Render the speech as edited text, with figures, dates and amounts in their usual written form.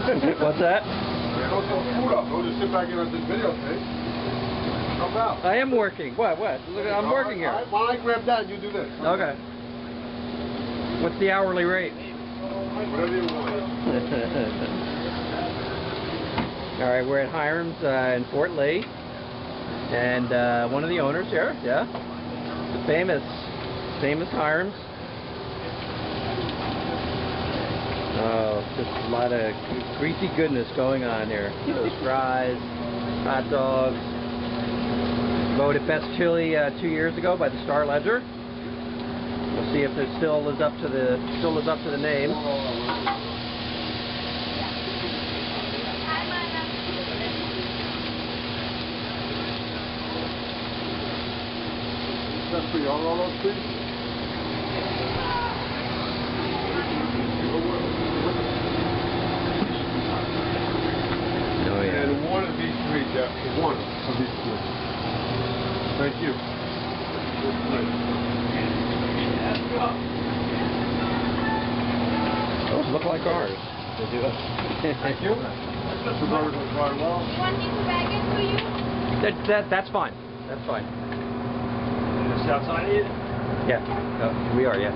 What's that? Yeah, don't throw food up. Don't just sit back here at this videotape. How about? I am working. What? Look, I'm working here. All right, why don't I grab that and you do this? Okay. What's the hourly rate? Whatever you want. All right, we're at Hiram's in Fort Lee, and one of the owners here, yeah, the famous Hiram's. Oh, just a lot of greasy goodness going on here. Those fries, hot dogs. Voted best chili 2 years ago by the Star Ledger. We'll see if it still lives up to the name. That's for you. All those trees? Oh yeah. And one of these three, Jeff. One of these three. Thank you. Those look like ours. They do. Thank you. The burgers will fry well. You want me to bag it for you? That's fine. That's fine. Just outside of it? Yeah. We are. Yeah.